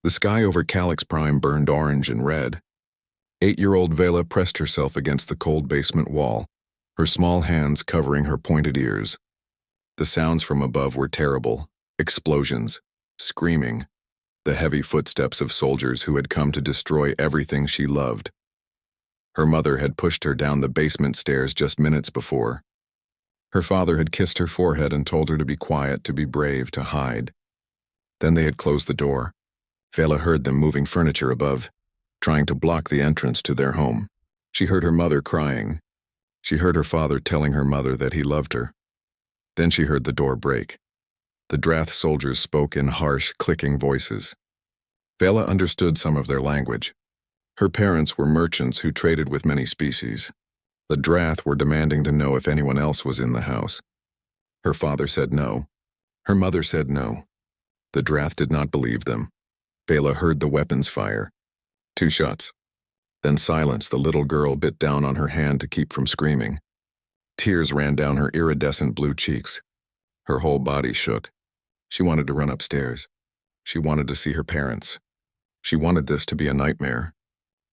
The sky over Calyx Prime burned orange and red. 8-year-old Vela pressed herself against the cold basement wall, her small hands covering her pointed ears. The sounds from above were terrible. Explosions, screaming, the heavy footsteps of soldiers who had come to destroy everything she loved. Her mother had pushed her down the basement stairs just minutes before. Her father had kissed her forehead and told her to be quiet, to be brave, to hide. Then they had closed the door. Vela heard them moving furniture above, trying to block the entrance to their home. She heard her mother crying. She heard her father telling her mother that he loved her. Then she heard the door break. The Drath soldiers spoke in harsh, clicking voices. Vela understood some of their language. Her parents were merchants who traded with many species. The Drath were demanding to know if anyone else was in the house. Her father said no. Her mother said no. The Drath did not believe them. Vela heard the weapons fire. 2 shots. Then silence. The little girl bit down on her hand to keep from screaming. Tears ran down her iridescent blue cheeks. Her whole body shook. She wanted to run upstairs. She wanted to see her parents. She wanted this to be a nightmare.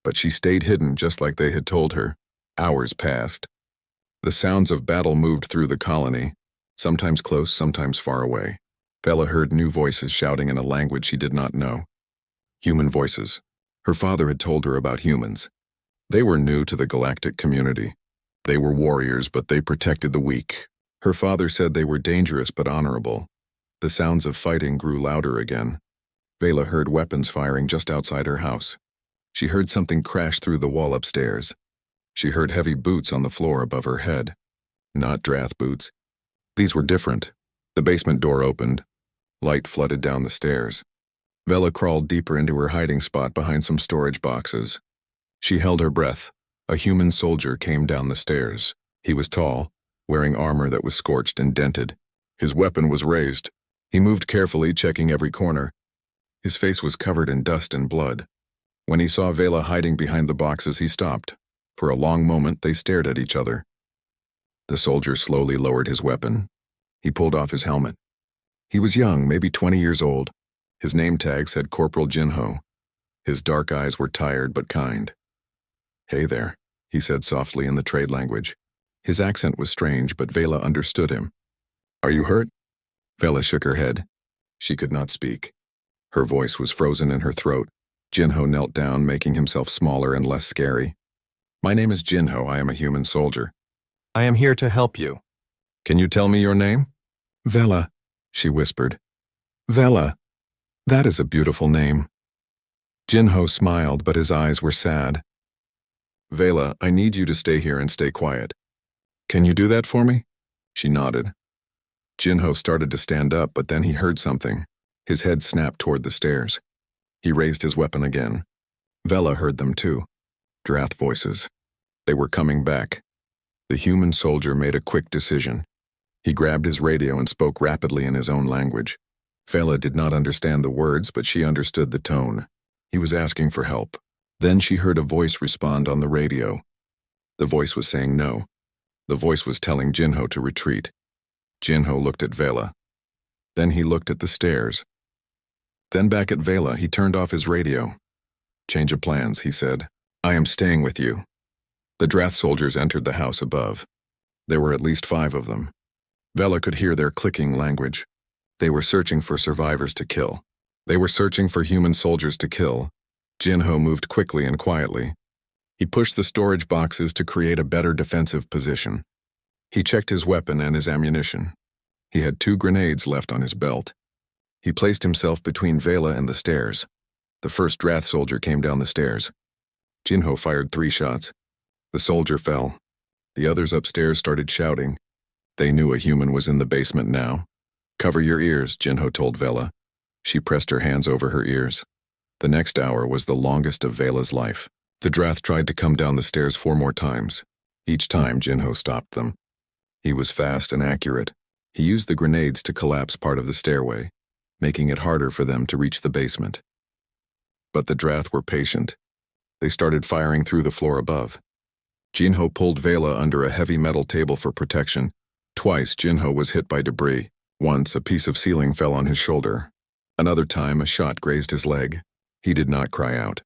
But she stayed hidden just like they had told her. Hours passed. The sounds of battle moved through the colony, sometimes close, sometimes far away. Vela heard new voices shouting in a language she did not know. Human voices. Her father had told her about humans. They were new to the galactic community. They were warriors, but they protected the weak. Her father said they were dangerous but honorable. The sounds of fighting grew louder again. Vela heard weapons firing just outside her house. She heard something crash through the wall upstairs. She heard heavy boots on the floor above her head. Not Drath boots. These were different. The basement door opened. Light flooded down the stairs. Vela crawled deeper into her hiding spot behind some storage boxes. She held her breath. A human soldier came down the stairs. He was tall, wearing armor that was scorched and dented. His weapon was raised. He moved carefully, checking every corner. His face was covered in dust and blood. When he saw Vela hiding behind the boxes, he stopped. For a long moment, they stared at each other. The soldier slowly lowered his weapon. He pulled off his helmet. He was young, maybe 20 years old. His name tag said Corporal Jinho. His dark eyes were tired but kind. "Hey there," he said softly in the trade language. His accent was strange, but Vela understood him. "Are you hurt?" Vela shook her head. She could not speak. Her voice was frozen in her throat. Jinho knelt down, making himself smaller and less scary. "My name is Jinho. I am a human soldier." I am here to help you. "Can you tell me your name?" "Vela," she whispered. "Vela. That is a beautiful name." Jinho smiled, but his eyes were sad. "Vela, I need you to stay here and stay quiet. Can you do that for me?" She nodded. Jinho started to stand up, but then he heard something. His head snapped toward the stairs. He raised his weapon again. Vela heard them too. Drath voices. They were coming back. The human soldier made a quick decision. He grabbed his radio and spoke rapidly in his own language. Vela did not understand the words, but she understood the tone. He was asking for help. Then she heard a voice respond on the radio. The voice was saying no. The voice was telling Jinho to retreat. Jinho looked at Vela. Then he looked at the stairs. Then back at Vela, he turned off his radio. "Change of plans," he said. "I am staying with you." The Drath soldiers entered the house above. There were at least 5 of them. Vela could hear their clicking language. They were searching for survivors to kill. They were searching for human soldiers to kill. Jinho moved quickly and quietly. He pushed the storage boxes to create a better defensive position. He checked his weapon and his ammunition. He had 2 grenades left on his belt. He placed himself between Vela and the stairs. The first Drath soldier came down the stairs. Jinho fired 3 shots. The soldier fell. The others upstairs started shouting. They knew a human was in the basement now. "Cover your ears," Jinho told Vela. She pressed her hands over her ears. The next hour was the longest of Vela's life. The Drath tried to come down the stairs 4 more times. Each time, Jinho stopped them. He was fast and accurate. He used the grenades to collapse part of the stairway, making it harder for them to reach the basement. But the Drath were patient. They started firing through the floor above. Jinho pulled Vela under a heavy metal table for protection. Twice, Jinho was hit by debris. Once, a piece of ceiling fell on his shoulder. Another time, a shot grazed his leg. He did not cry out.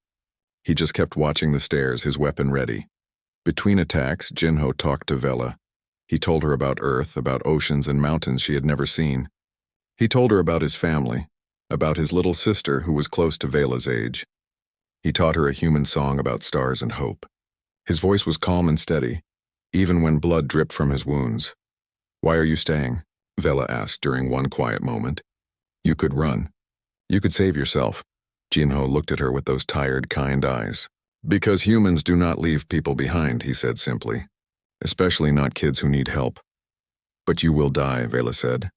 He just kept watching the stairs, his weapon ready. Between attacks, Jinho talked to Vela. He told her about Earth, about oceans and mountains she had never seen. He told her about his family, about his little sister who was close to Vela's age. He taught her a human song about stars and hope. His voice was calm and steady, even when blood dripped from his wounds. "Why are you staying?" Vela asked during one quiet moment. "You could run. You could save yourself." Jinho looked at her with those tired, kind eyes. "Because humans do not leave people behind," he said simply. "Especially not kids who need help." "But you will die," Vela said.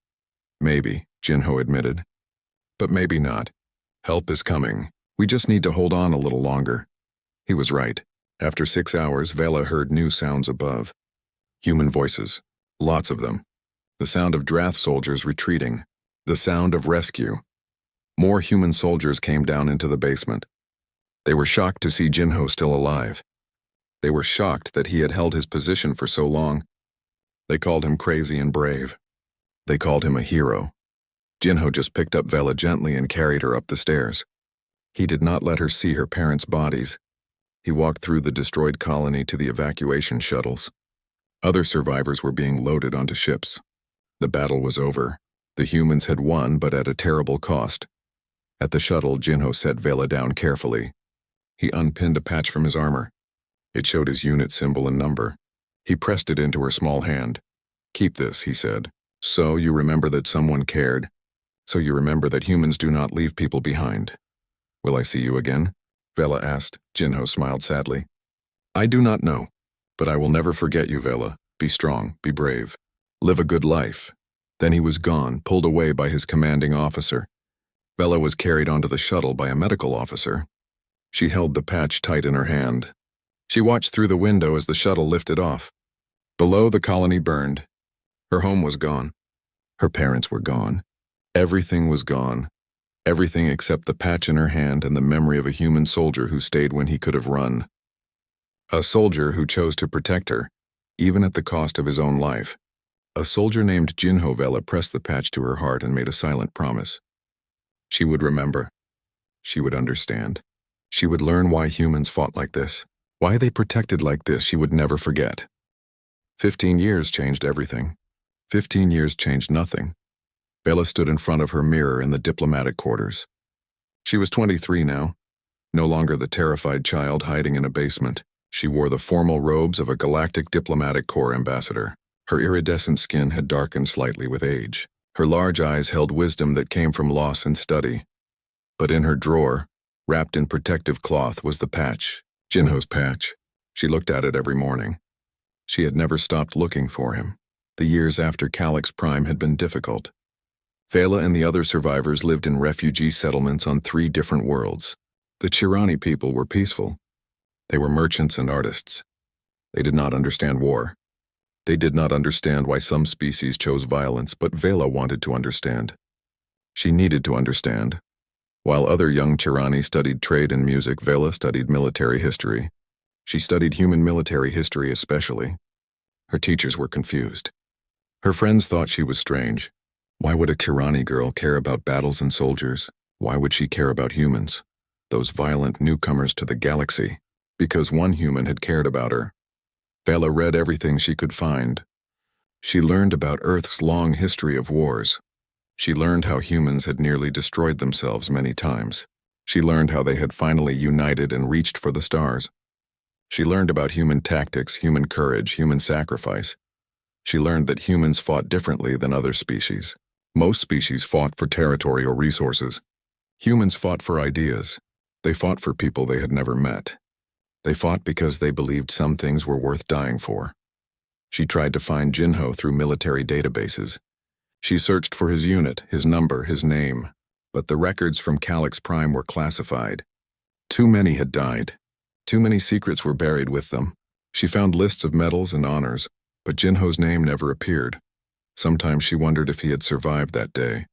"Maybe," Jinho admitted. "But maybe not. Help is coming. We just need to hold on a little longer." He was right. After 6 hours, Vela heard new sounds above. Human voices. Lots of them. The sound of Drath soldiers retreating. The sound of rescue. More human soldiers came down into the basement. They were shocked to see Jinho still alive. They were shocked that he had held his position for so long. They called him crazy and brave. They called him a hero. Jinho just picked up Vela gently and carried her up the stairs. He did not let her see her parents' bodies. He walked through the destroyed colony to the evacuation shuttles. Other survivors were being loaded onto ships. The battle was over. The humans had won, but at a terrible cost. At the shuttle, Jinho set Vela down carefully. He unpinned a patch from his armor. It showed his unit symbol and number. He pressed it into her small hand. "Keep this," he said. "So you remember that someone cared. So you remember that humans do not leave people behind." "Will I see you again?" Vela asked. Jinho smiled sadly. "I do not know, but I will never forget you, Vela. Be strong, be brave. Live a good life." Then he was gone, pulled away by his commanding officer. Vela was carried onto the shuttle by a medical officer. She held the patch tight in her hand. She watched through the window as the shuttle lifted off. Below, the colony burned. Her home was gone. Her parents were gone. Everything was gone. Everything except the patch in her hand and the memory of a human soldier who stayed when he could have run. A soldier who chose to protect her, even at the cost of his own life. A soldier named Jinho. Vela pressed the patch to her heart and made a silent promise. She would remember. She would understand. She would learn why humans fought like this. Why they protected like this. She would never forget. 15 years changed everything. 15 years changed nothing. Vela stood in front of her mirror in the diplomatic quarters. She was 23 now, no longer the terrified child hiding in a basement. She wore the formal robes of a Galactic Diplomatic Corps ambassador. Her iridescent skin had darkened slightly with age. Her large eyes held wisdom that came from loss and study. But in her drawer, wrapped in protective cloth, was the patch, Jinho's patch. She looked at it every morning. She had never stopped looking for him. The years after Calyx Prime had been difficult. Vela and the other survivors lived in refugee settlements on 3 different worlds. The Chirani people were peaceful. They were merchants and artists. They did not understand war. They did not understand why some species chose violence, but Vela wanted to understand. She needed to understand. While other young Chirani studied trade and music, Vela studied military history. She studied human military history especially. Her teachers were confused. Her friends thought she was strange. Why would a Chirani girl care about battles and soldiers? Why would she care about humans? Those violent newcomers to the galaxy. Because one human had cared about her. Vela read everything she could find. She learned about Earth's long history of wars. She learned how humans had nearly destroyed themselves many times. She learned how they had finally united and reached for the stars. She learned about human tactics, human courage, human sacrifice. She learned that humans fought differently than other species. Most species fought for territory or resources. Humans fought for ideas. They fought for people they had never met. They fought because they believed some things were worth dying for. She tried to find Jinho through military databases. She searched for his unit, his number, his name, but the records from Calyx Prime were classified. Too many had died. Too many secrets were buried with them. She found lists of medals and honors, but Jinho's name never appeared. Sometimes she wondered if he had survived that day.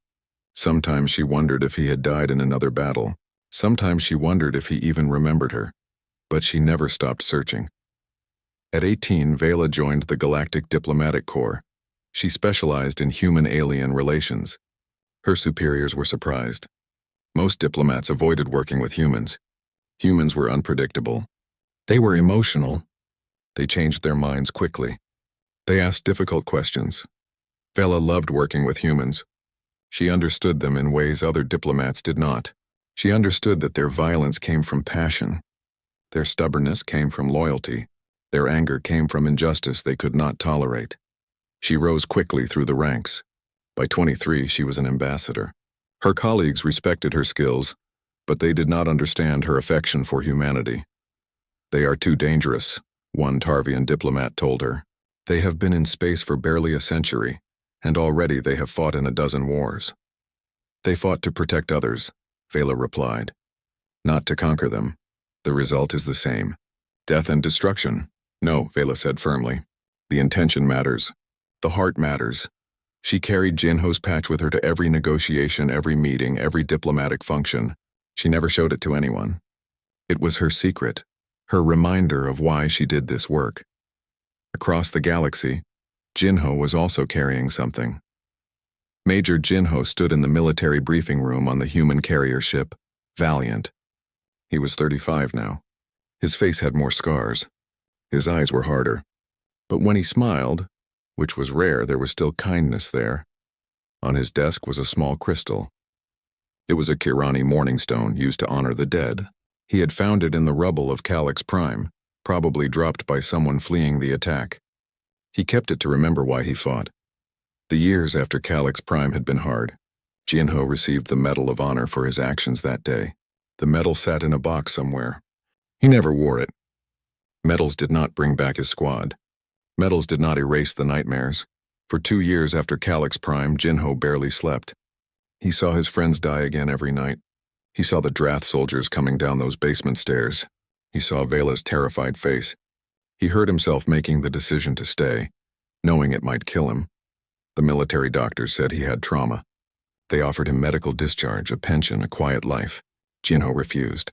Sometimes she wondered if he had died in another battle. Sometimes she wondered if he even remembered her. But she never stopped searching. At 18, Vela joined the Galactic Diplomatic Corps. She specialized in human-alien relations. Her superiors were surprised. Most diplomats avoided working with humans. Humans were unpredictable. They were emotional. They changed their minds quickly. They asked difficult questions. Vela loved working with humans. She understood them in ways other diplomats did not. She understood that their violence came from passion. Their stubbornness came from loyalty. Their anger came from injustice they could not tolerate. She rose quickly through the ranks. By 23, she was an ambassador. Her colleagues respected her skills, but they did not understand her affection for humanity. "They are too dangerous," one Tarvian diplomat told her. "They have been in space for barely a century, and already they have fought in a dozen wars." "They fought to protect others," Vela replied. "Not to conquer them. The result is the same. Death and destruction." "No," Vela said firmly. "The intention matters. The heart matters." She carried Jinho's patch with her to every negotiation, every meeting, every diplomatic function. She never showed it to anyone. It was her secret, her reminder of why she did this work. Across the galaxy, Jinho was also carrying something. Major Jinho stood in the military briefing room on the human carrier ship, Valiant. He was 35 now. His face had more scars. His eyes were harder. But when he smiled, which was rare, there was still kindness there. On his desk was a small crystal. It was a Kirani mourning stone used to honor the dead. He had found it in the rubble of Calyx Prime, probably dropped by someone fleeing the attack. He kept it to remember why he fought. The years after Calyx Prime had been hard. Jinho received the Medal of Honor for his actions that day. The medal sat in a box somewhere. He never wore it. Medals did not bring back his squad. Medals did not erase the nightmares. For 2 years after Calyx Prime, Jinho barely slept. He saw his friends die again every night. He saw the Drath soldiers coming down those basement stairs. He saw Vela's terrified face. He heard himself making the decision to stay, knowing it might kill him. The military doctors said he had trauma. They offered him medical discharge, a pension, a quiet life. Jinho refused.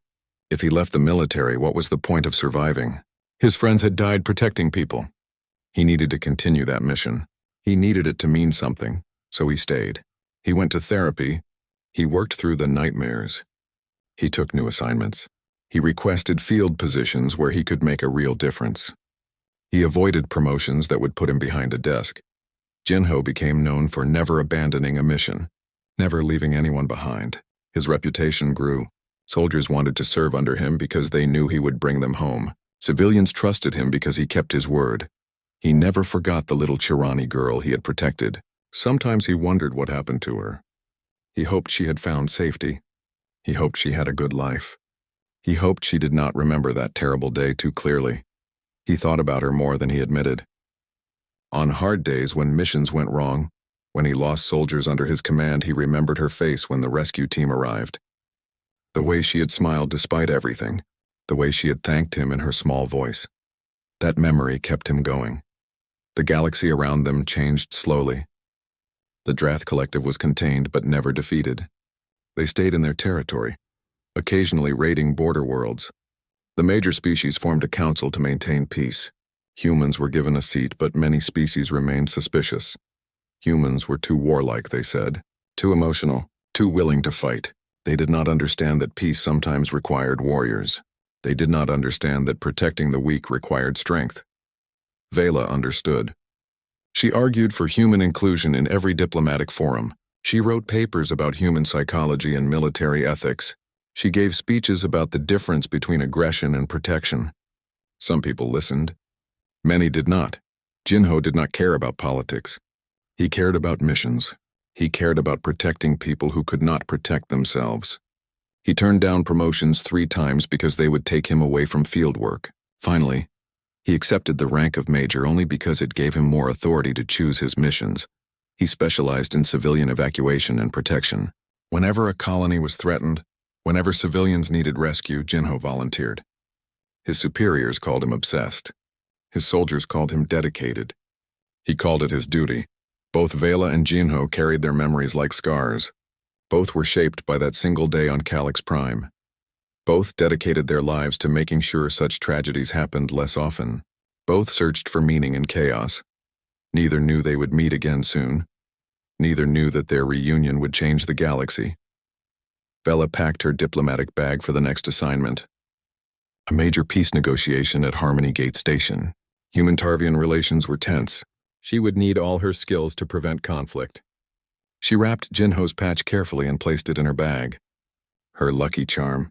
If he left the military, what was the point of surviving? His friends had died protecting people. He needed to continue that mission. He needed it to mean something, so he stayed. He went to therapy. He worked through the nightmares. He took new assignments. He requested field positions where he could make a real difference. He avoided promotions that would put him behind a desk. Jinho became known for never abandoning a mission, never leaving anyone behind. His reputation grew. Soldiers wanted to serve under him because they knew he would bring them home. Civilians trusted him because he kept his word. He never forgot the little Chirani girl he had protected. Sometimes he wondered what happened to her. He hoped she had found safety. He hoped she had a good life. He hoped she did not remember that terrible day too clearly. He thought about her more than he admitted. On hard days when missions went wrong, when he lost soldiers under his command, he remembered her face when the rescue team arrived. The way she had smiled despite everything, the way she had thanked him in her small voice. That memory kept him going. The galaxy around them changed slowly. The Drath Collective was contained but never defeated. They stayed in their territory, occasionally raiding border worlds. The major species formed a council to maintain peace. Humans were given a seat, but many species remained suspicious. Humans were too warlike, they said, too emotional, too willing to fight. They did not understand that peace sometimes required warriors. They did not understand that protecting the weak required strength. Vela understood. She argued for human inclusion in every diplomatic forum. She wrote papers about human psychology and military ethics. She gave speeches about the difference between aggression and protection. Some people listened. Many did not. Jinho did not care about politics. He cared about missions. He cared about protecting people who could not protect themselves. He turned down promotions 3 times because they would take him away from field work. Finally, he accepted the rank of major only because it gave him more authority to choose his missions. He specialized in civilian evacuation and protection. Whenever a colony was threatened, whenever civilians needed rescue, Jinho volunteered. His superiors called him obsessed. His soldiers called him dedicated. He called it his duty. Both Vela and Jinho carried their memories like scars. Both were shaped by that single day on Calyx Prime. Both dedicated their lives to making sure such tragedies happened less often. Both searched for meaning in chaos. Neither knew they would meet again soon. Neither knew that their reunion would change the galaxy. Vela packed her diplomatic bag for the next assignment. A major peace negotiation at Harmony Gate Station. Human-Tarvian relations were tense. She would need all her skills to prevent conflict. She wrapped Jinho's patch carefully and placed it in her bag. Her lucky charm.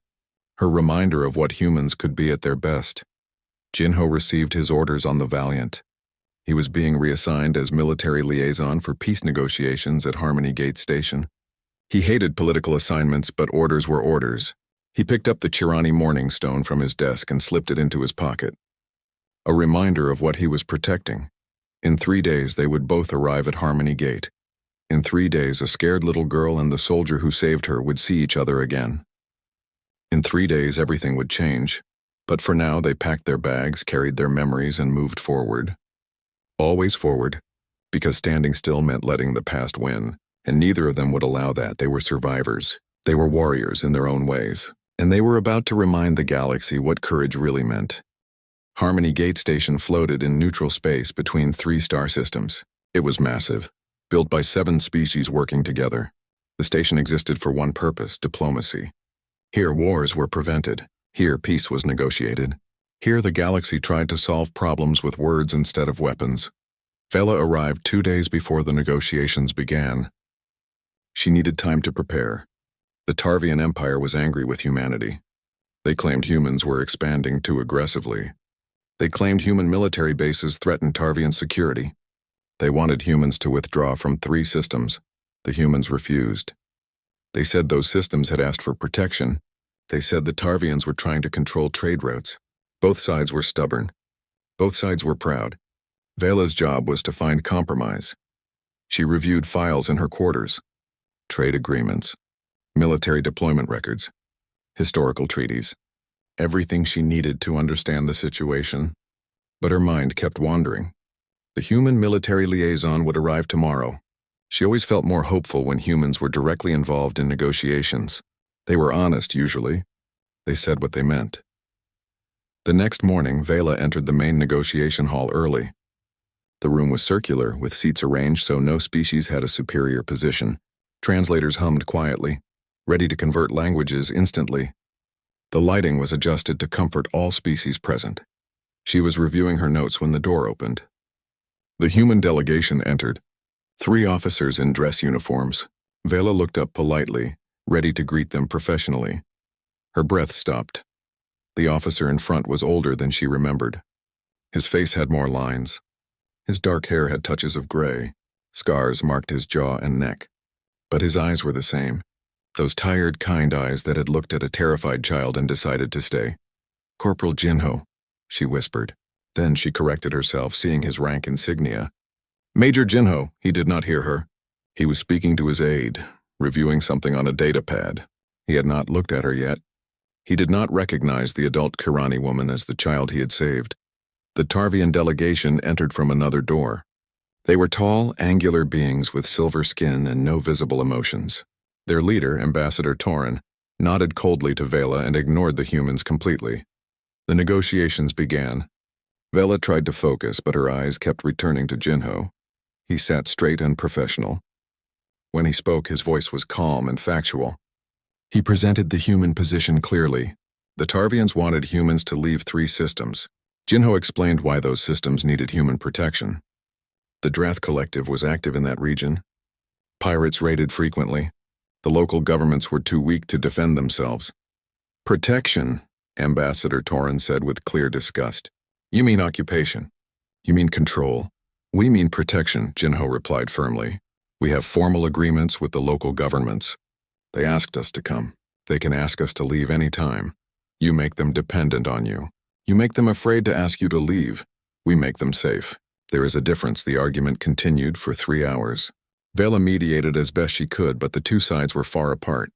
Her reminder of what humans could be at their best. Jinho received his orders on the Valiant. He was being reassigned as military liaison for peace negotiations at Harmony Gate Station. He hated political assignments, but orders were orders. He picked up the Chirani Morning Stone from his desk and slipped it into his pocket. A reminder of what he was protecting. In 3 days, they would both arrive at Harmony Gate. In 3 days, a scared little girl and the soldier who saved her would see each other again. In 3 days, everything would change. But for now, they packed their bags, carried their memories, and moved forward. Always forward, because standing still meant letting the past win, and neither of them would allow that. They were survivors. They were warriors in their own ways, and they were about to remind the galaxy what courage really meant. Harmony Gate Station floated in neutral space between 3 star systems. It was massive, built by 7 species working together. The station existed for one purpose: diplomacy. Here wars were prevented. Here peace was negotiated. Here the galaxy tried to solve problems with words instead of weapons. Vela arrived 2 days before the negotiations began. She needed time to prepare. The Tarvian Empire was angry with humanity. They claimed humans were expanding too aggressively. They claimed human military bases threatened Tarvian security. They wanted humans to withdraw from 3 systems. The humans refused. They said those systems had asked for protection. They said the Tarvians were trying to control trade routes. Both sides were stubborn. Both sides were proud. Vela's job was to find compromise. She reviewed files in her quarters. Trade agreements. Military deployment records. Historical treaties. Everything she needed to understand the situation. But her mind kept wandering. The human military liaison would arrive tomorrow. She always felt more hopeful when humans were directly involved in negotiations. They were honest, usually. They said what they meant. The next morning, Vela entered the main negotiation hall early. The room was circular, with seats arranged so no species had a superior position. Translators hummed quietly, ready to convert languages instantly. The lighting was adjusted to comfort all species present. She was reviewing her notes when the door opened. The human delegation entered. 3 officers in dress uniforms. Vela looked up politely, ready to greet them professionally. Her breath stopped. The officer in front was older than she remembered. His face had more lines. His dark hair had touches of gray. Scars marked his jaw and neck. But his eyes were the same. Those tired, kind eyes that had looked at a terrified child and decided to stay. "Corporal Jinho," she whispered. Then she corrected herself, seeing his rank insignia. "Major Jinho," he did not hear her. He was speaking to his aide, reviewing something on a data pad. He had not looked at her yet. He did not recognize the adult Kirani woman as the child he had saved. The Tarvian delegation entered from another door. They were tall, angular beings with silver skin and no visible emotions. Their leader, Ambassador Torin, nodded coldly to Vela and ignored the humans completely. The negotiations began. Vela tried to focus, but her eyes kept returning to Jinho. He sat straight and professional. When he spoke, his voice was calm and factual. He presented the human position clearly. The Tarvians wanted humans to leave 3 systems. Jinho explained why those systems needed human protection. The Drath Collective was active in that region. Pirates raided frequently. The local governments were too weak to defend themselves. "Protection," Ambassador Torin said with clear disgust. "You mean occupation. You mean control. We mean protection," Jinho replied firmly. "We have formal agreements with the local governments. They asked us to come. They can ask us to leave any time. You make them dependent on you. You make them afraid to ask you to leave. We make them safe. There is a difference." The argument continued for 3 hours. Vela mediated as best she could, but the 2 sides were far apart.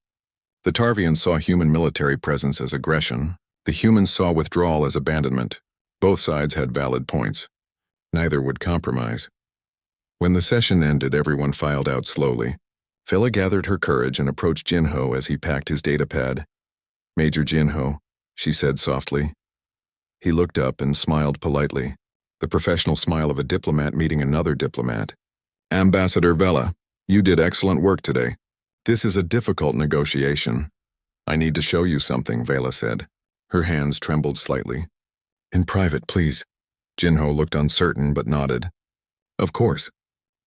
The Tarvians saw human military presence as aggression. The humans saw withdrawal as abandonment. Both sides had valid points. Neither would compromise. When the session ended, everyone filed out slowly. Vela gathered her courage and approached Jinho as he packed his datapad. "Major Jinho," she said softly. He looked up and smiled politely, the professional smile of a diplomat meeting another diplomat. "Ambassador Vela, you did excellent work today. This is a difficult negotiation. I need to show you something, Vela said. Her hands trembled slightly. In private, please. Jinho looked uncertain but nodded. Of course.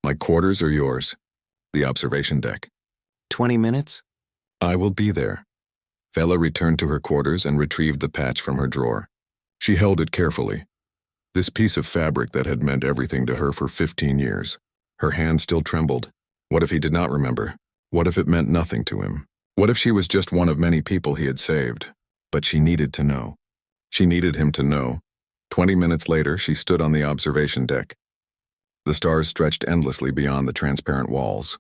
My quarters are yours. The observation deck. 20 minutes? I will be there. Vela returned to her quarters and retrieved the patch from her drawer. She held it carefully. This piece of fabric that had meant everything to her for 15 years. Her hand still trembled. What if he did not remember? What if it meant nothing to him? What if she was just one of many people he had saved? But she needed to know. She needed him to know. 20 minutes later, she stood on the observation deck. The stars stretched endlessly beyond the transparent walls.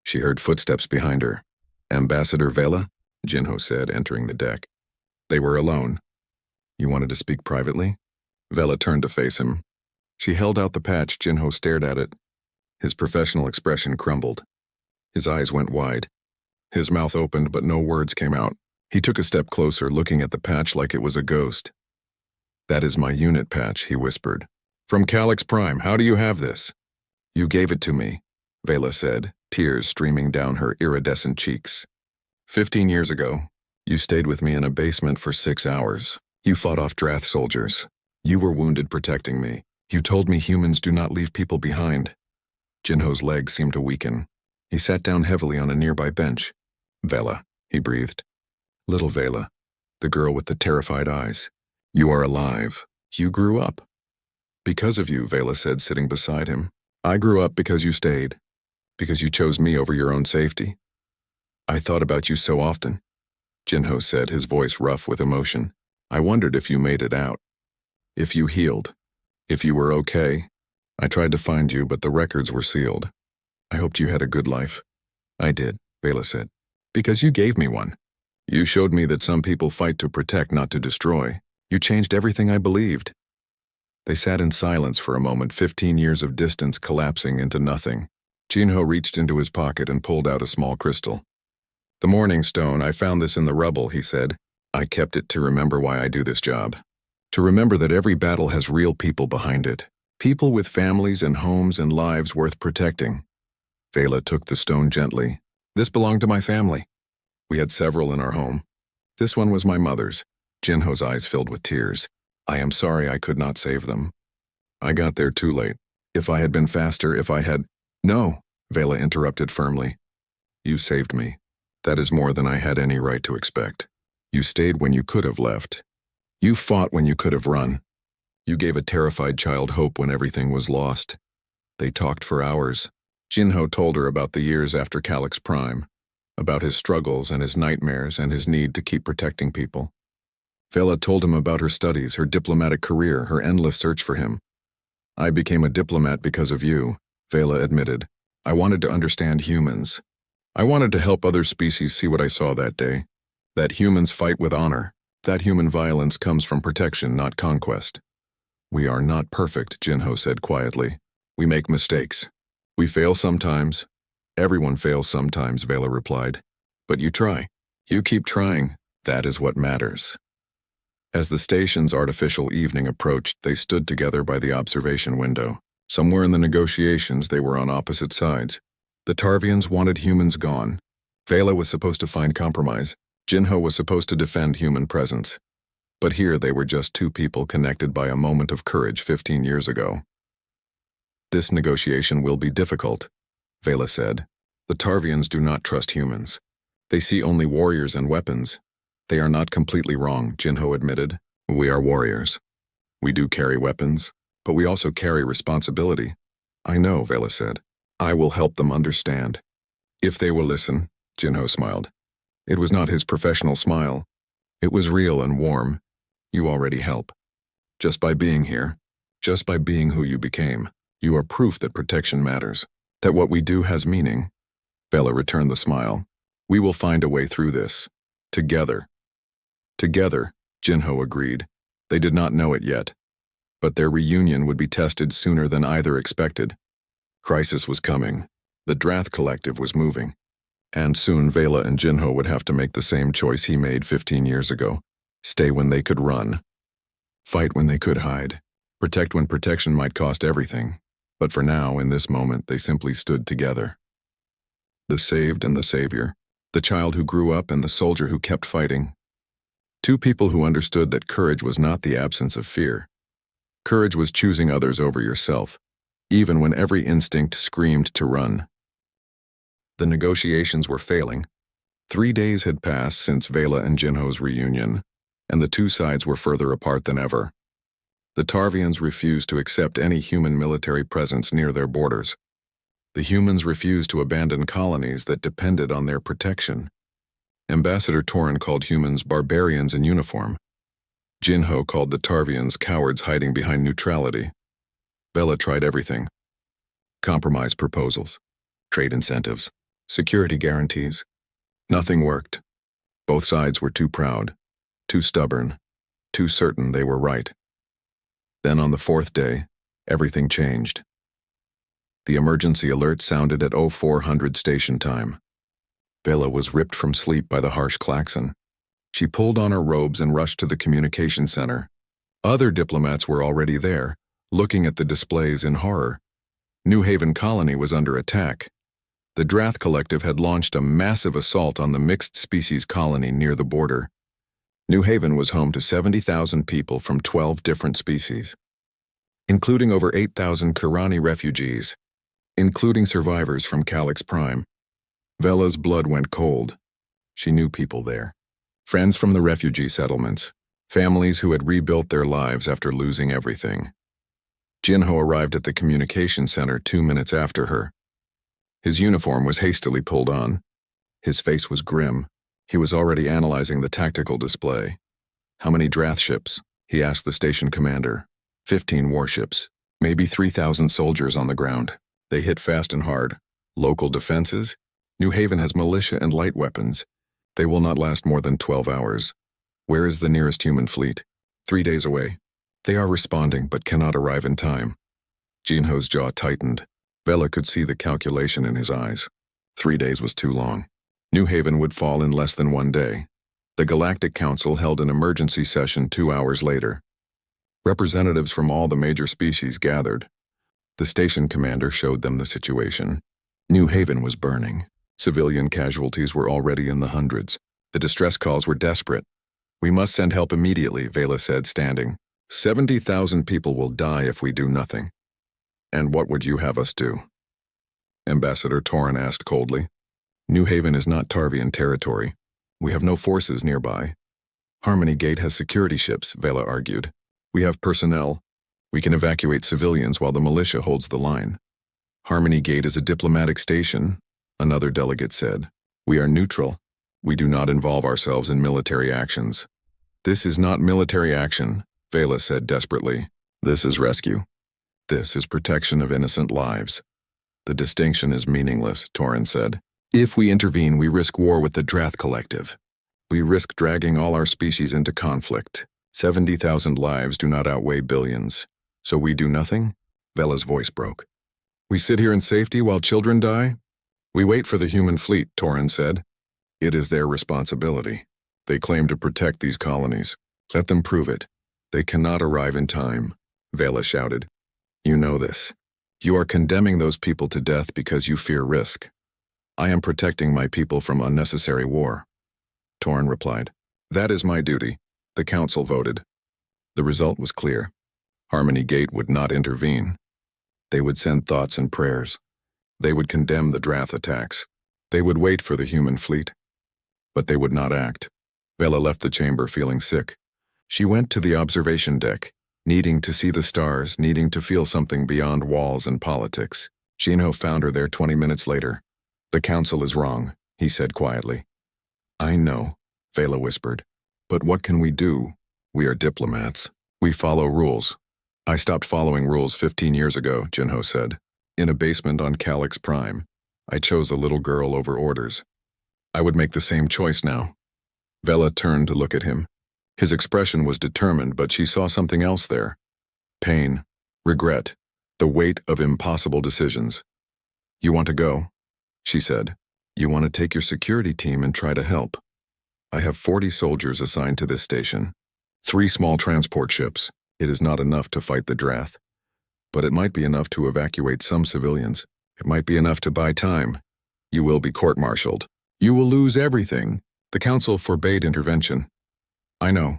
She heard footsteps behind her. Ambassador Vela? Jinho said, entering the deck. They were alone. You wanted to speak privately? Vela turned to face him. She held out the patch. Jinho stared at it. His professional expression crumbled. His eyes went wide. His mouth opened, but no words came out. He took a step closer, looking at the patch like it was a ghost. That is my unit patch, he whispered. From Calix Prime, how do you have this? You gave it to me, Vela said, tears streaming down her iridescent cheeks. 15 years ago, you stayed with me in a basement for 6 hours. You fought off Drath soldiers. You were wounded protecting me. You told me humans do not leave people behind. Jinho's legs seemed to weaken. He sat down heavily on a nearby bench. Vela, he breathed. Little Vela, the girl with the terrified eyes. You are alive. You grew up. Because of you, Vela said, sitting beside him. I grew up because you stayed. Because you chose me over your own safety. I thought about you so often, Jinho said, his voice rough with emotion. I wondered if you made it out. If you healed. If you were okay. I tried to find you, but the records were sealed. I hoped you had a good life. I did, Vela said. Because you gave me one. You showed me that some people fight to protect, not to destroy. You changed everything I believed. They sat in silence for a moment, 15 years of distance collapsing into nothing. Jinho reached into his pocket and pulled out a small crystal. The Morning Stone, I found this in the rubble, he said. I kept it to remember why I do this job. To remember that every battle has real people behind it. People with families and homes and lives worth protecting. Vela took the stone gently. This belonged to my family. We had several in our home. This one was my mother's. Jinho's eyes filled with tears. I am sorry I could not save them. I got there too late. If I had been faster, if I had... No, Vela interrupted firmly. You saved me. That is more than I had any right to expect. You stayed when you could have left. You fought when you could have run. You gave a terrified child hope when everything was lost. They talked for hours. Jinho told her about the years after Calix Prime, about his struggles and his nightmares and his need to keep protecting people. Vela told him about her studies, her diplomatic career, her endless search for him. I became a diplomat because of you, Vela admitted. I wanted to understand humans. I wanted to help other species see what I saw that day. That humans fight with honor. That human violence comes from protection, not conquest. We are not perfect, Jinho said quietly. We make mistakes. We fail sometimes. Everyone fails sometimes, Vela replied. But you try. You keep trying. That is what matters. As the station's artificial evening approached, they stood together by the observation window. Somewhere in the negotiations, they were on opposite sides. The Tarvians wanted humans gone. Vela was supposed to find compromise. Jinho was supposed to defend human presence. But here they were just two people connected by a moment of courage 15 years ago. This negotiation will be difficult, Vela said. The Tarvians do not trust humans. They see only warriors and weapons. They are not completely wrong, Jinho admitted. We are warriors. We do carry weapons, but we also carry responsibility. I know, Vela said. I will help them understand. If they will listen, Jinho smiled. It was not his professional smile. It was real and warm. You already help. Just by being here, just by being who you became, you are proof that protection matters, that what we do has meaning. Vela returned the smile. We will find a way through this. Together. Together, Jinho agreed. They did not know it yet. But their reunion would be tested sooner than either expected. Crisis was coming. The Drath Collective was moving. And soon Vela and Jinho would have to make the same choice he made 15 years ago. Stay when they could run. Fight when they could hide. Protect when protection might cost everything. But for now, in this moment, they simply stood together. The saved and the savior. The child who grew up and the soldier who kept fighting. Two people who understood that courage was not the absence of fear. Courage was choosing others over yourself, even when every instinct screamed to run. The negotiations were failing. 3 days had passed since Vela and Jinho's reunion, and the two sides were further apart than ever. The Tarvians refused to accept any human military presence near their borders. The humans refused to abandon colonies that depended on their protection. Ambassador Torin called humans barbarians in uniform. Jinho called the Tarvians cowards hiding behind neutrality. Vela tried everything. Compromise proposals, trade incentives, security guarantees. Nothing worked. Both sides were too proud, too stubborn, too certain they were right. Then on the 4th day, everything changed. The emergency alert sounded at 0400 station time. Vela was ripped from sleep by the harsh klaxon. She pulled on her robes and rushed to the communication center. Other diplomats were already there, looking at the displays in horror. New Haven Colony was under attack. The Drath Collective had launched a massive assault on the mixed species colony near the border. New Haven was home to 70,000 people from 12 different species, including over 8,000 Kurani refugees, including survivors from Calyx Prime. Vela's blood went cold. She knew people there. Friends from the refugee settlements, families who had rebuilt their lives after losing everything. Jinho arrived at the communication center 2 minutes after her. His uniform was hastily pulled on. His face was grim. He was already analyzing the tactical display. How many Drath ships? He asked the station commander. 15 warships. Maybe 3,000 soldiers on the ground. They hit fast and hard. Local defenses? New Haven has militia and light weapons. They will not last more than 12 hours. Where is the nearest human fleet? 3 days away. They are responding but cannot arrive in time. Jinho's jaw tightened. Vela could see the calculation in his eyes. 3 days was too long. New Haven would fall in less than 1 day. The Galactic Council held an emergency session 2 hours later. Representatives from all the major species gathered. The station commander showed them the situation. New Haven was burning. Civilian casualties were already in the hundreds. The distress calls were desperate. We must send help immediately, Vela said, standing. 70,000 people will die if we do nothing. And what would you have us do? Ambassador Torin asked coldly. New Haven is not Tarvian territory. We have no forces nearby. Harmony Gate has security ships, Vela argued. We have personnel. We can evacuate civilians while the militia holds the line. Harmony Gate is a diplomatic station, another delegate said. We are neutral. We do not involve ourselves in military actions. This is not military action, Vela said desperately. This is rescue. This is protection of innocent lives. The distinction is meaningless, Torin said. If we intervene, we risk war with the Drath Collective. We risk dragging all our species into conflict. 70,000 lives do not outweigh billions. So we do nothing? Vela's voice broke. We sit here in safety while children die? We wait for the human fleet, Torin said. It is their responsibility. They claim to protect these colonies. Let them prove it. They cannot arrive in time, Vela shouted. You know this. You are condemning those people to death because you fear risk. I am protecting my people from unnecessary war. Torin replied. That is my duty. The council voted. The result was clear. Harmony Gate would not intervene. They would send thoughts and prayers. They would condemn the Drath attacks. They would wait for the human fleet. But they would not act. Vela left the chamber feeling sick. She went to the observation deck, needing to see the stars, needing to feel something beyond walls and politics. Jinho found her there 20 minutes later. The council is wrong, he said quietly. I know, Vela whispered. But what can we do? We are diplomats. We follow rules. I stopped following rules 15 years ago, Jinho said. In a basement on Calyx Prime, I chose a little girl over orders. I would make the same choice now. Vela turned to look at him. His expression was determined, but she saw something else there. Pain, regret, the weight of impossible decisions. You want to go? She said. You want to take your security team and try to help. I have 40 soldiers assigned to this station. 3 small transport ships. It is not enough to fight the Drath. But it might be enough to evacuate some civilians. It might be enough to buy time. You will be court-martialed. You will lose everything. The council forbade intervention. I know.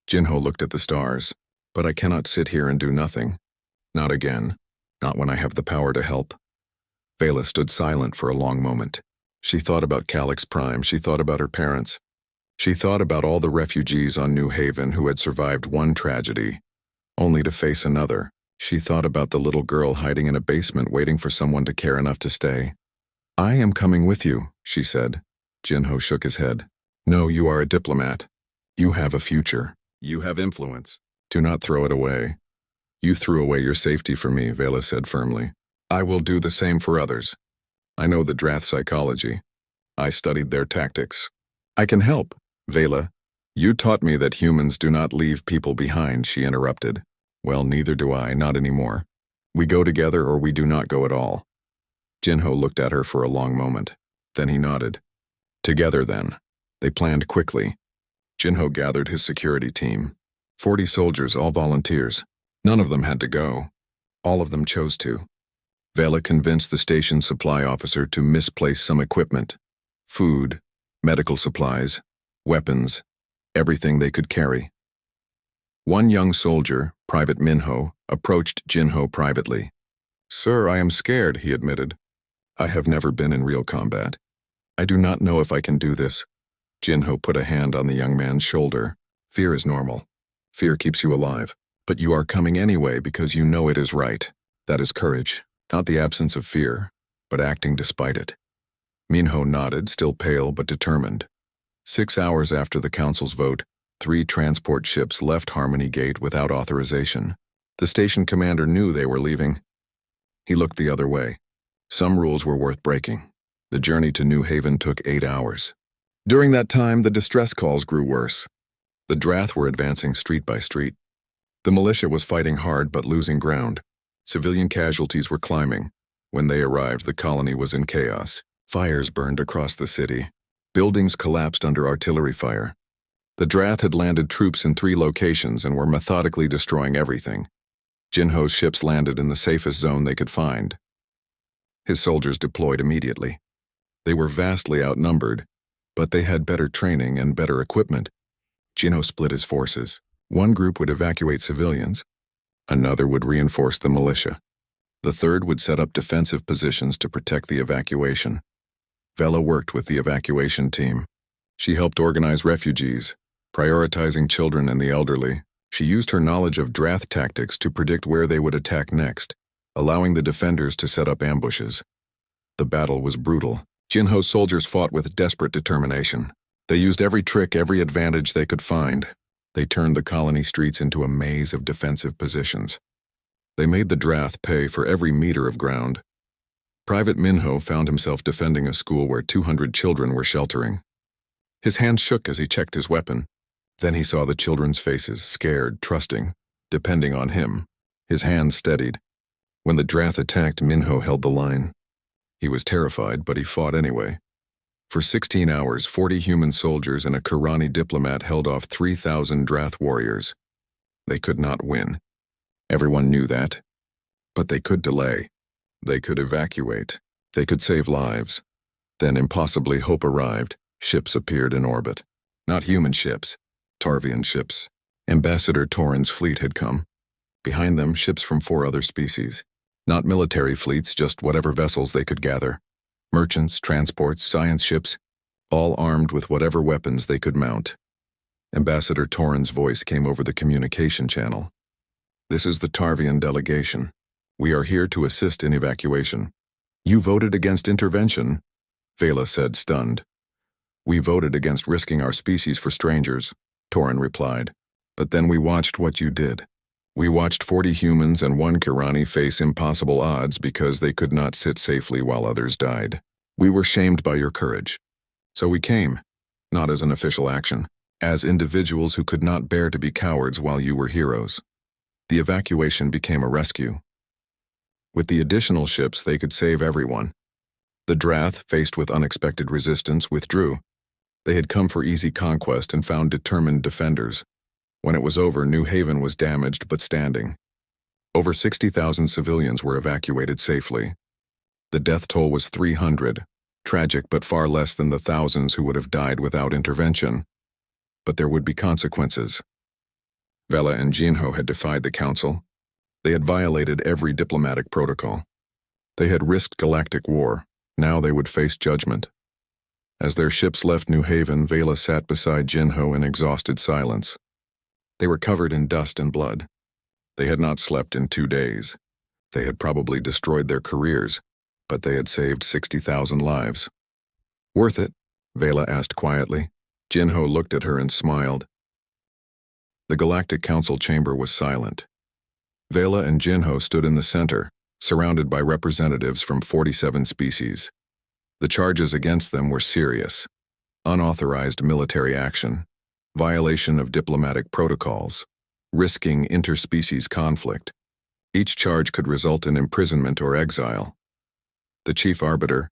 Jinho looked at the stars. But I cannot sit here and do nothing. Not again. Not when I have the power to help. Vela stood silent for a long moment. She thought about Calix Prime. She thought about her parents. She thought about all the refugees on New Haven who had survived one tragedy, only to face another. She thought about the little girl hiding in a basement waiting for someone to care enough to stay. I am coming with you, she said. Jinho shook his head. No, you are a diplomat. You have a future. You have influence. Do not throw it away. You threw away your safety for me, Vela said firmly. I will do the same for others. I know the Drath psychology. I studied their tactics. I can help. Vela, you taught me that humans do not leave people behind, she interrupted. Well, neither do I, not anymore. We go together or we do not go at all. Jinho looked at her for a long moment. Then he nodded. Together, then. They planned quickly. Jinho gathered his security team. 40 soldiers, all volunteers. None of them had to go. All of them chose to. Vela convinced the station supply officer to misplace some equipment. Food, medical supplies, weapons, everything they could carry. One young soldier, Private Minho, approached Jinho privately. Sir, I am scared, he admitted. I have never been in real combat. I do not know if I can do this. Jinho put a hand on the young man's shoulder. Fear is normal. Fear keeps you alive. But you are coming anyway because you know it is right. That is courage, not the absence of fear, but acting despite it. Minho nodded, still pale but determined. 6 hours after the council's vote, 3 transport ships left Harmony Gate without authorization. The station commander knew they were leaving. He looked the other way. Some rules were worth breaking. The journey to New Haven took 8 hours. During that time, the distress calls grew worse. The Drath were advancing street by street. The militia was fighting hard but losing ground. Civilian casualties were climbing. When they arrived, the colony was in chaos. Fires burned across the city. Buildings collapsed under artillery fire. The Drath had landed troops in 3 locations and were methodically destroying everything. Jinho's ships landed in the safest zone they could find. His soldiers deployed immediately. They were vastly outnumbered, but they had better training and better equipment. Jinho split his forces. One group would evacuate civilians. Another would reinforce the militia. The third would set up defensive positions to protect the evacuation. Vela worked with the evacuation team. She helped organize refugees, prioritizing children and the elderly. She used her knowledge of Drath tactics to predict where they would attack next, allowing the defenders to set up ambushes. The battle was brutal. Jinho's soldiers fought with desperate determination. They used every trick, every advantage they could find. They turned the colony streets into a maze of defensive positions. They made the Drath pay for every meter of ground. Private Minho found himself defending a school where 200 children were sheltering. His hands shook as he checked his weapon. Then he saw the children's faces, scared, trusting, depending on him. His hands steadied. When the Drath attacked, Minho held the line. He was terrified, but he fought anyway. For 16 hours, 40 human soldiers and a Karani diplomat held off 3,000 Drath warriors. They could not win. Everyone knew that. But they could delay. They could evacuate. They could save lives. Then, impossibly, hope arrived. Ships appeared in orbit. Not human ships. Tarvian ships. Ambassador Torin's fleet had come. Behind them, ships from 4 other species. Not military fleets, just whatever vessels they could gather. Merchants, transports, science ships, all armed with whatever weapons they could mount. Ambassador Torin's voice came over the communication channel. This is the Tarvian delegation. We are here to assist in evacuation. You voted against intervention, Vela said, stunned. We voted against risking our species for strangers, Torin replied. But then we watched what you did. We watched 40 humans and 1 Kirani face impossible odds because they could not sit safely while others died. We were shamed by your courage. So we came, not as an official action, as individuals who could not bear to be cowards while you were heroes. The evacuation became a rescue. With the additional ships, they could save everyone. The Drath, faced with unexpected resistance, withdrew. They had come for easy conquest and found determined defenders. When it was over, New Haven was damaged but standing. Over 60,000 civilians were evacuated safely. The death toll was 300. Tragic, but far less than the thousands who would have died without intervention. But there would be consequences. Vela and Jinho had defied the Council. They had violated every diplomatic protocol. They had risked galactic war. Now they would face judgment. As their ships left New Haven, Vela sat beside Jinho in exhausted silence. They were covered in dust and blood. They had not slept in 2 days. They had probably destroyed their careers, but they had saved 60,000 lives. Worth it? Vela asked quietly. Jinho looked at her and smiled. The Galactic Council chamber was silent. Vela and Jinho stood in the center, surrounded by representatives from 47 species. The charges against them were serious: unauthorized military action, violation of diplomatic protocols, risking interspecies conflict. Each charge could result in imprisonment or exile. The chief arbiter,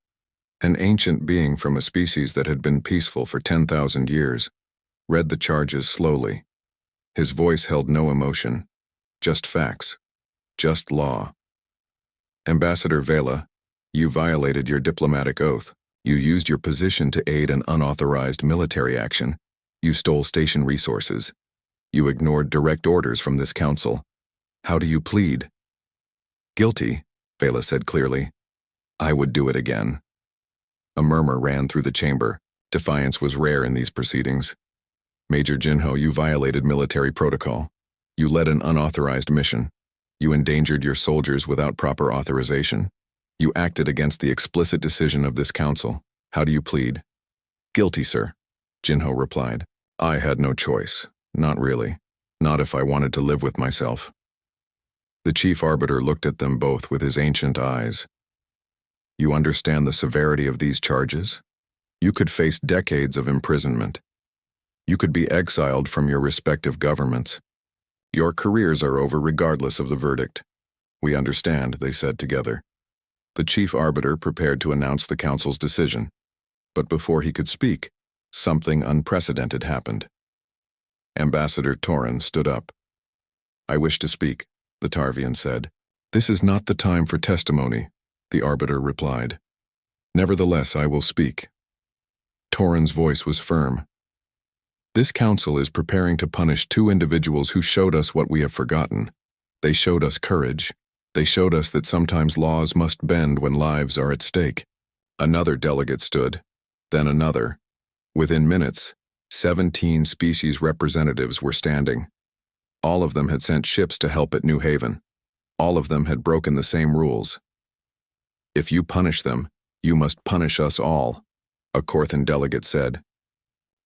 an ancient being from a species that had been peaceful for 10,000 years, read the charges slowly. His voice held no emotion, just facts, just law. Ambassador Vela, you violated your diplomatic oath. You used your position to aid an unauthorized military action. You stole station resources. You ignored direct orders from this council. How do you plead? Guilty, Vela said clearly. I would do it again. A murmur ran through the chamber. Defiance was rare in these proceedings. Major Jinho, you violated military protocol. You led an unauthorized mission. You endangered your soldiers without proper authorization. You acted against the explicit decision of this council. How do you plead? Guilty, sir, Jinho replied. I had no choice. Not really. Not if I wanted to live with myself. The chief arbiter looked at them both with his ancient eyes. You understand the severity of these charges? You could face decades of imprisonment. You could be exiled from your respective governments. Your careers are over regardless of the verdict. We understand, they said together. The chief arbiter prepared to announce the council's decision. But before he could speak, something unprecedented happened. Ambassador Torin stood up. I wish to speak, the Tarvian said. This is not the time for testimony, the arbiter replied. Nevertheless, I will speak. Torin's voice was firm. This council is preparing to punish 2 individuals who showed us what we have forgotten. They showed us courage. They showed us that sometimes laws must bend when lives are at stake. Another delegate stood, then another. Within minutes, 17 species representatives were standing. All of them had sent ships to help at New Haven. All of them had broken the same rules. If you punish them, you must punish us all, a Korthan delegate said.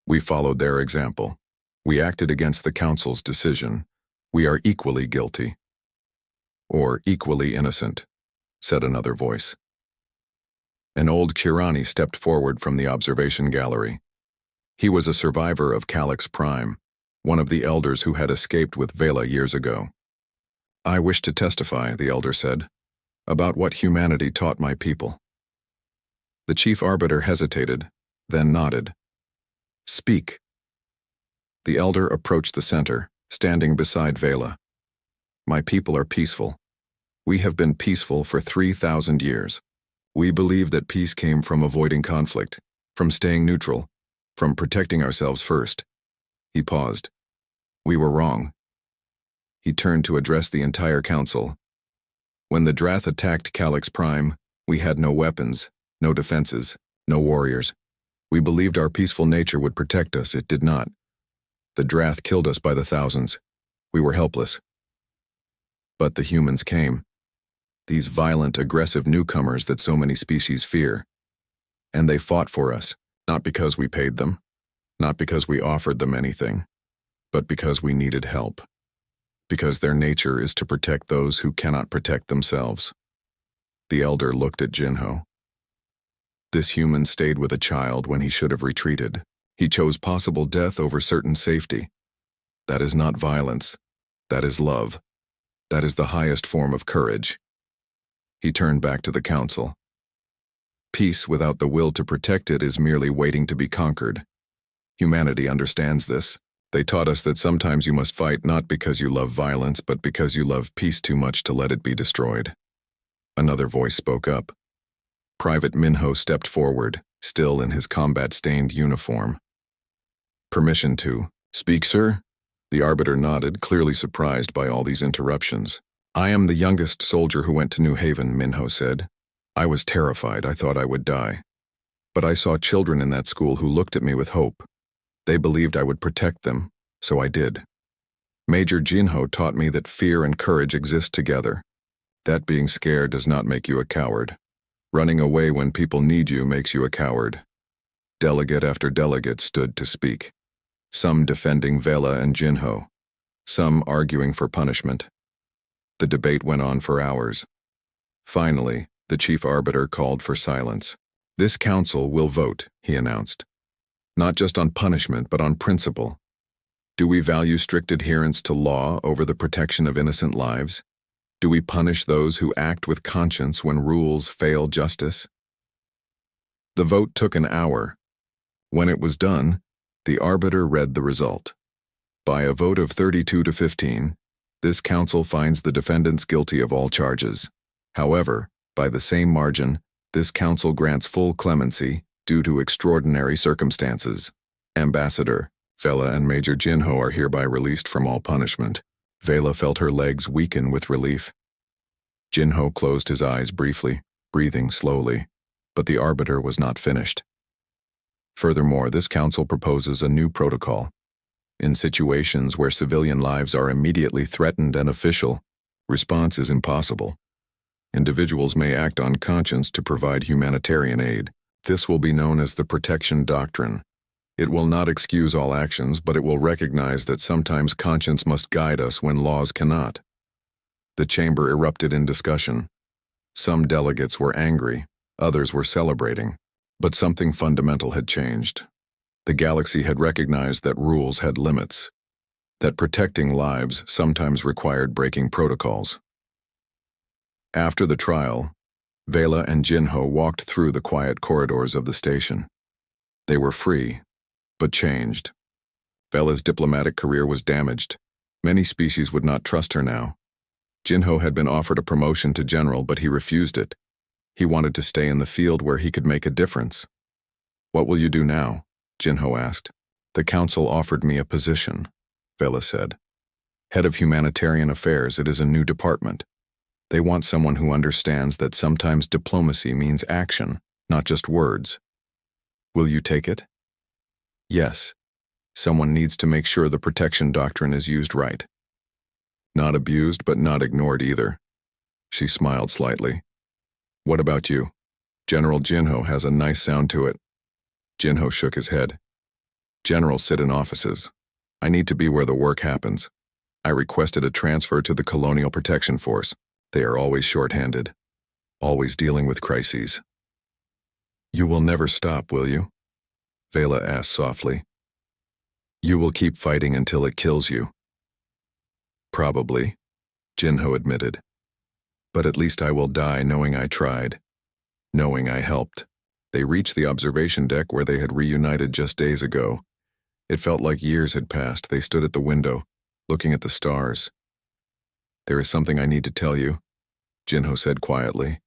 We followed their example. We acted against the council's decision. We are equally guilty. Or equally innocent, said another voice. An old Kirani stepped forward from the observation gallery. He was a survivor of Calyx Prime, one of the elders who had escaped with Vela years ago. I wish to testify, the elder said, about what humanity taught my people. The chief arbiter hesitated, then nodded. Speak. The elder approached the center, standing beside Vela. My people are peaceful. We have been peaceful for 3,000 years. We believe that peace came from avoiding conflict, from staying neutral, from protecting ourselves first. He paused. We were wrong. He turned to address the entire council. When the Drath attacked Calyx Prime, we had no weapons, no defenses, no warriors. We believed our peaceful nature would protect us. It did not. The Drath killed us by the thousands. We were helpless. But the humans came. These violent, aggressive newcomers that so many species fear. And they fought for us, not because we paid them, not because we offered them anything, but because we needed help. Because their nature is to protect those who cannot protect themselves. The elder looked at Jinho. This human stayed with a child when he should have retreated. He chose possible death over certain safety. That is not violence. That is love. That is the highest form of courage. He turned back to the council. Peace without the will to protect it is merely waiting to be conquered. Humanity understands this. They taught us that sometimes you must fight not because you love violence, but because you love peace too much to let it be destroyed. Another voice spoke up. Private Minho stepped forward, still in his combat-stained uniform. "Permission to speak, sir?" The arbiter nodded, clearly surprised by all these interruptions. "I am the youngest soldier who went to New Haven," Minho said. "I was terrified. I thought I would die. But I saw children in that school who looked at me with hope. They believed I would protect them, so I did. Major Jinho taught me that fear and courage exist together. That being scared does not make you a coward. Running away when people need you makes you a coward." Delegate after delegate stood to speak, some defending Vela and Jinho, some arguing for punishment. The debate went on for hours. Finally, the chief arbiter called for silence. "This council will vote," he announced. "Not just on punishment, but on principle. Do we value strict adherence to law over the protection of innocent lives? Do we punish those who act with conscience when rules fail justice?" The vote took an hour. When it was done, the arbiter read the result. By a vote of 32 to 15, this council finds the defendants guilty of all charges. However, by the same margin, this council grants full clemency due to extraordinary circumstances. Ambassador, Vela and Major Jinho are hereby released from all punishment. Vela felt her legs weaken with relief. Jinho closed his eyes briefly, breathing slowly, but the arbiter was not finished. Furthermore, this council proposes a new protocol. In situations where civilian lives are immediately threatened and official, response is impossible. Individuals may act on conscience to provide humanitarian aid. This will be known as the protection doctrine. It will not excuse all actions, but it will recognize that sometimes conscience must guide us when laws cannot. The chamber erupted in discussion. Some delegates were angry, others were celebrating, but something fundamental had changed. The galaxy had recognized that rules had limits, that protecting lives sometimes required breaking protocols. After the trial, Vela and Jinho walked through the quiet corridors of the station. They were free, but changed. Vela's diplomatic career was damaged. Many species would not trust her now. Jinho had been offered a promotion to general, but he refused it. He wanted to stay in the field where he could make a difference. "What will you do now?" Jinho asked. "The council offered me a position," Vela said. "Head of Humanitarian Affairs. It is a new department. They want someone who understands that sometimes diplomacy means action, not just words. Will you take it?" "Yes. Someone needs to make sure the protection doctrine is used right. Not abused, but not ignored either." She smiled slightly. "What about you?" "General Jinho has a nice sound to it." Jinho shook his head. "Generals sit in offices. I need to be where the work happens. I requested a transfer to the Colonial Protection Force. They are always short-handed, always dealing with crises." "You will never stop, will you?" Vela asked softly. "You will keep fighting until it kills you." "Probably," Jinho admitted. "But at least I will die knowing I tried, knowing I helped." They reached the observation deck where they had reunited just days ago. It felt like years had passed. They stood at the window, looking at the stars. "There is something I need to tell you," Jinho said quietly.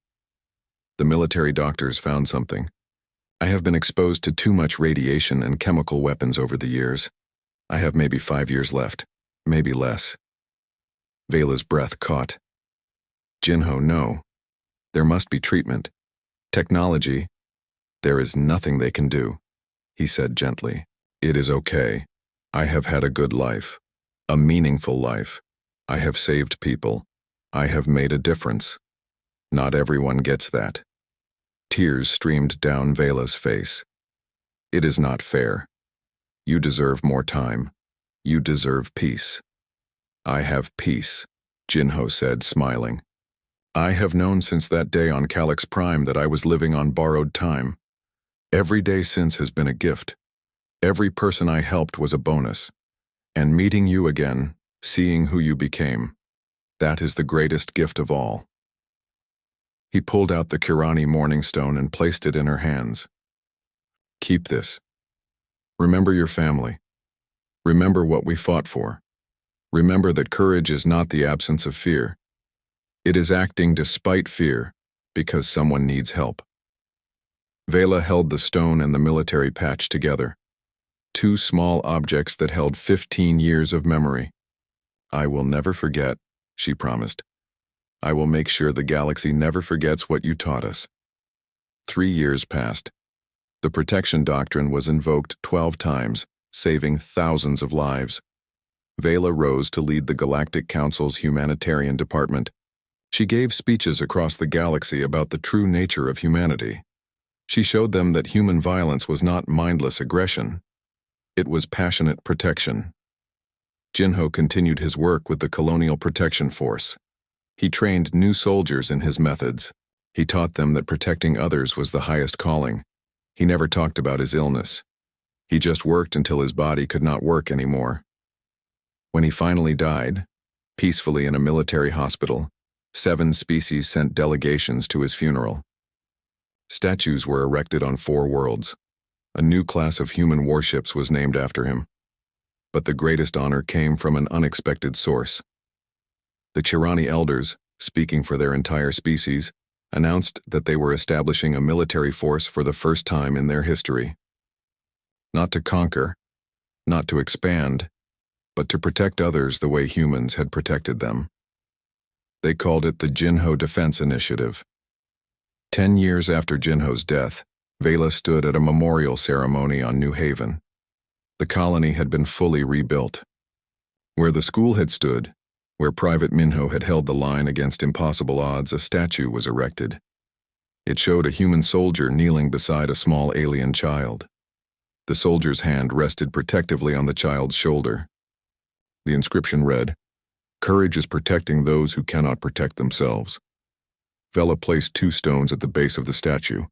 "The military doctors found something. I have been exposed to too much radiation and chemical weapons over the years. I have maybe 5 years left, maybe less." Vela's breath caught. "Jinho, no. There must be treatment. Technology. There is nothing they can do," he said gently. "It is okay. I have had a good life, a meaningful life. I have saved people. I have made a difference. Not everyone gets that." Tears streamed down Vela's face. "It is not fair. You deserve more time. You deserve peace." "I have peace," Jinho said, smiling. "I have known since that day on Calyx Prime that I was living on borrowed time. Every day since has been a gift. Every person I helped was a bonus. And meeting you again, seeing who you became, that is the greatest gift of all." He pulled out the Kirani Morning Stone and placed it in her hands. "Keep this. Remember your family. Remember what we fought for. Remember that courage is not the absence of fear. It is acting despite fear because someone needs help." Vela held the stone and the military patch together. Two small objects that held 15 years of memory. "I will never forget," she promised. "I will make sure the galaxy never forgets what you taught us." 3 years passed. The protection doctrine was invoked 12 times, saving thousands of lives. Vela rose to lead the Galactic Council's humanitarian department. She gave speeches across the galaxy about the true nature of humanity. She showed them that human violence was not mindless aggression. It was passionate protection. Jinho continued his work with the Colonial Protection Force. He trained new soldiers in his methods. He taught them that protecting others was the highest calling. He never talked about his illness. He just worked until his body could not work anymore. When he finally died, peacefully in a military hospital, 7 species sent delegations to his funeral. Statues were erected on 4 worlds. A new class of human warships was named after him. But the greatest honor came from an unexpected source. The Chirani elders, speaking for their entire species, announced that they were establishing a military force for the first time in their history. Not to conquer, not to expand, but to protect others the way humans had protected them. They called it the Jinho Defense Initiative. 10 years after Jinho's death, Vela stood at a memorial ceremony on New Haven. The colony had been fully rebuilt. Where the school had stood, where Private Minho had held the line against impossible odds, a statue was erected. It showed a human soldier kneeling beside a small alien child. The soldier's hand rested protectively on the child's shoulder. The inscription read, "Courage is protecting those who cannot protect themselves." Vela placed 2 stones at the base of the statue,